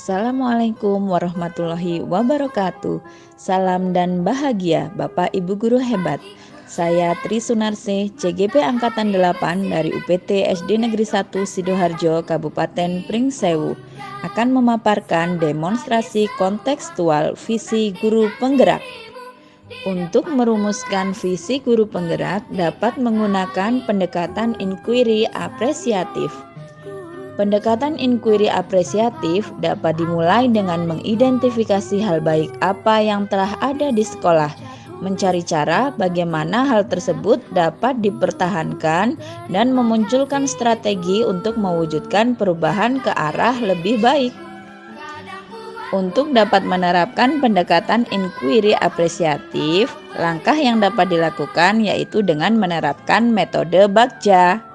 Assalamualaikum warahmatullahi wabarakatuh. Salam dan bahagia Bapak Ibu Guru hebat. Saya Tri Sunarse, CGP Angkatan 8 dari UPT SD Negeri 1 Sidoarjo, Kabupaten Pringsewu, akan memaparkan demonstrasi kontekstual visi guru penggerak. Untuk merumuskan visi guru penggerak dapat menggunakan pendekatan inquiry apresiatif. Pendekatan inquiry apresiatif dapat dimulai dengan mengidentifikasi hal baik apa yang telah ada di sekolah, mencari cara bagaimana hal tersebut dapat dipertahankan, dan memunculkan strategi untuk mewujudkan perubahan ke arah lebih baik. Untuk dapat menerapkan pendekatan inquiry apresiatif, langkah yang dapat dilakukan yaitu dengan menerapkan metode Bagja.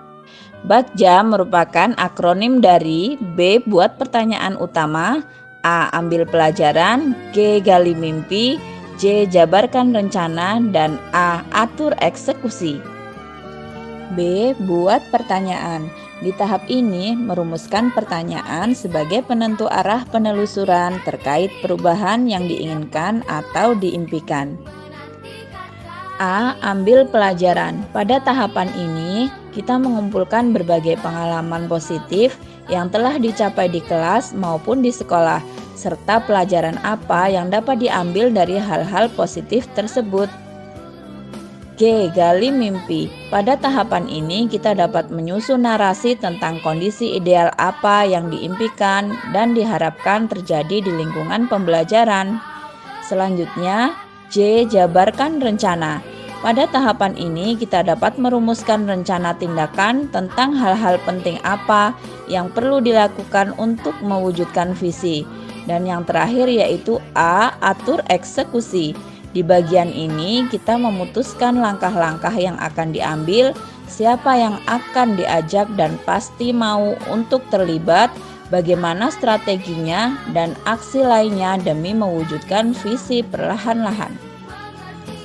Bagja merupakan akronim dari B. Buat pertanyaan utama, A. Ambil pelajaran, G. Gali mimpi, J. Jabarkan rencana, dan A. Atur eksekusi. B. Buat pertanyaan. Di tahap ini merumuskan pertanyaan sebagai penentu arah penelusuran terkait perubahan yang diinginkan atau diimpikan. A. Ambil pelajaran. Pada tahapan ini, kita mengumpulkan berbagai pengalaman positif yang telah dicapai di kelas maupun di sekolah, serta pelajaran apa yang dapat diambil dari hal-hal positif tersebut. G. Gali mimpi. Pada tahapan ini, kita dapat menyusun narasi tentang kondisi ideal apa yang diimpikan dan diharapkan terjadi di lingkungan pembelajaran. Selanjutnya, J. Jabarkan rencana. Pada tahapan ini kita dapat merumuskan rencana tindakan tentang hal-hal penting apa yang perlu dilakukan untuk mewujudkan visi. Dan yang terakhir yaitu A. Atur eksekusi. Di bagian ini kita memutuskan langkah-langkah yang akan diambil, siapa yang akan diajak dan pasti mau untuk terlibat, bagaimana strateginya, dan aksi lainnya demi mewujudkan visi perlahan-lahan.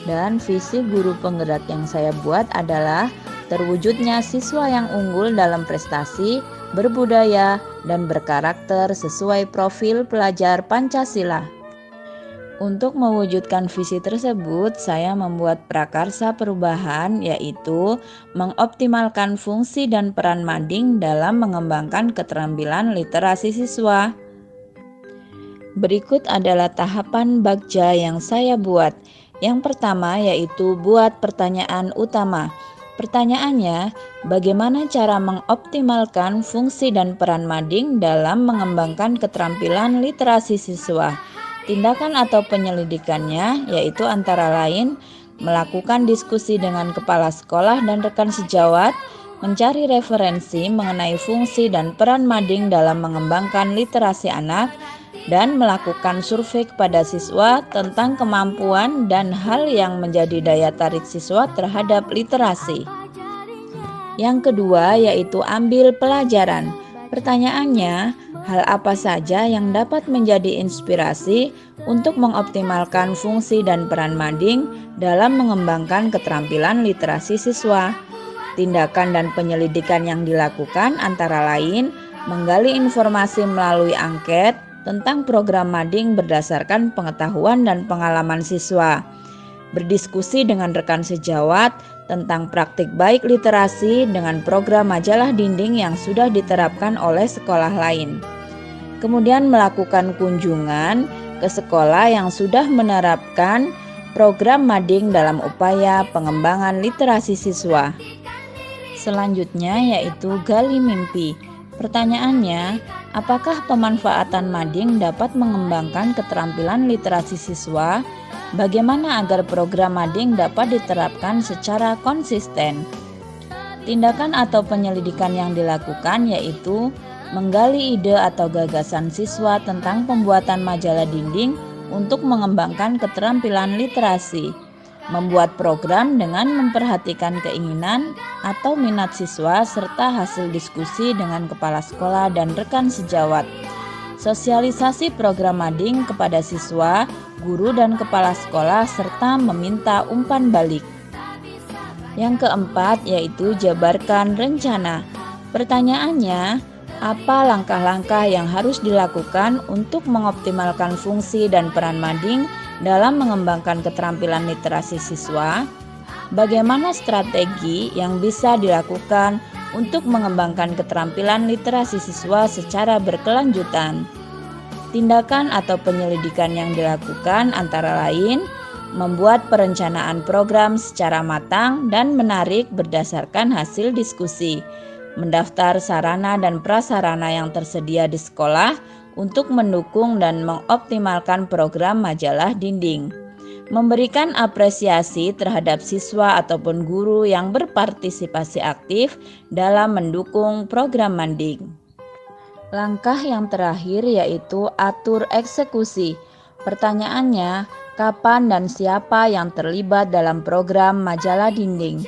Dan visi guru penggerak yang saya buat adalah terwujudnya siswa yang unggul dalam prestasi, berbudaya, dan berkarakter sesuai profil pelajar Pancasila. Untuk mewujudkan visi tersebut, saya membuat prakarsa perubahan, yaitu mengoptimalkan fungsi dan peran mading dalam mengembangkan keterampilan literasi siswa. Berikut adalah tahapan Bagja yang saya buat. Yang pertama yaitu buat pertanyaan utama. Pertanyaannya, bagaimana cara mengoptimalkan fungsi dan peran mading dalam mengembangkan keterampilan literasi siswa? Tindakan atau penyelidikannya yaitu antara lain melakukan diskusi dengan kepala sekolah dan rekan sejawat, mencari referensi mengenai fungsi dan peran mading dalam mengembangkan literasi anak, dan melakukan survei kepada siswa tentang kemampuan dan hal yang menjadi daya tarik siswa terhadap literasi. Yang kedua yaitu ambil pelajaran. Pertanyaannya, hal apa saja yang dapat menjadi inspirasi untuk mengoptimalkan fungsi dan peran mading dalam mengembangkan keterampilan literasi siswa? Tindakan dan penyelidikan yang dilakukan antara lain menggali informasi melalui angket tentang program mading berdasarkan pengetahuan dan pengalaman siswa, berdiskusi dengan rekan sejawat tentang praktik baik literasi dengan program majalah dinding yang sudah diterapkan oleh sekolah lain. Kemudian melakukan kunjungan ke sekolah yang sudah menerapkan program mading dalam upaya pengembangan literasi siswa. Selanjutnya yaitu gali mimpi. Pertanyaannya, apakah pemanfaatan mading dapat mengembangkan keterampilan literasi siswa? Bagaimana agar program mading dapat diterapkan secara konsisten? Tindakan atau penyelidikan yang dilakukan yaitu menggali ide atau gagasan siswa tentang pembuatan majalah dinding untuk mengembangkan keterampilan literasi, membuat program dengan memperhatikan keinginan atau minat siswa serta hasil diskusi dengan kepala sekolah dan rekan sejawat. Sosialisasi program mading kepada siswa, guru dan kepala sekolah serta meminta umpan balik. Yang keempat yaitu jabarkan rencana. Pertanyaannya, Apa langkah-langkah yang harus dilakukan untuk mengoptimalkan fungsi dan peran mading dalam mengembangkan keterampilan literasi siswa? Bagaimana strategi yang bisa dilakukan untuk mengembangkan keterampilan literasi siswa secara berkelanjutan? Tindakan atau penyelidikan yang dilakukan antara lain membuat perencanaan program secara matang dan menarik berdasarkan hasil diskusi, mendaftar sarana dan prasarana yang tersedia di sekolah untuk mendukung dan mengoptimalkan program majalah dinding, memberikan apresiasi terhadap siswa ataupun guru yang berpartisipasi aktif dalam mendukung program mading. Langkah yang terakhir yaitu atur eksekusi. Pertanyaannya, kapan dan siapa yang terlibat dalam program majalah dinding?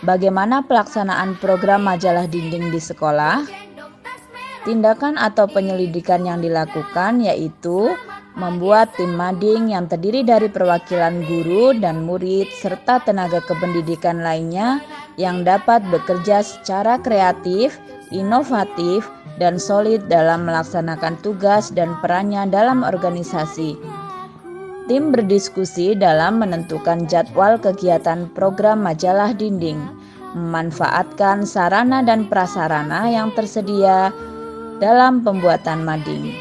Bagaimana pelaksanaan program majalah dinding di sekolah? Tindakan atau penyelidikan yang dilakukan yaitu membuat tim mading yang terdiri dari perwakilan guru dan murid serta tenaga kependidikan lainnya yang dapat bekerja secara kreatif, inovatif, dan solid dalam melaksanakan tugas dan perannya dalam organisasi. Tim berdiskusi dalam menentukan jadwal kegiatan program majalah dinding, memanfaatkan sarana dan prasarana yang tersedia dalam pembuatan mading.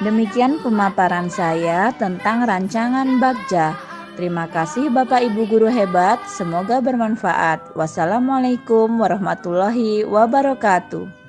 Demikian pemaparan saya tentang rancangan Bagja. Terima kasih Bapak Ibu Guru hebat, semoga bermanfaat. Wassalamualaikum warahmatullahi wabarakatuh.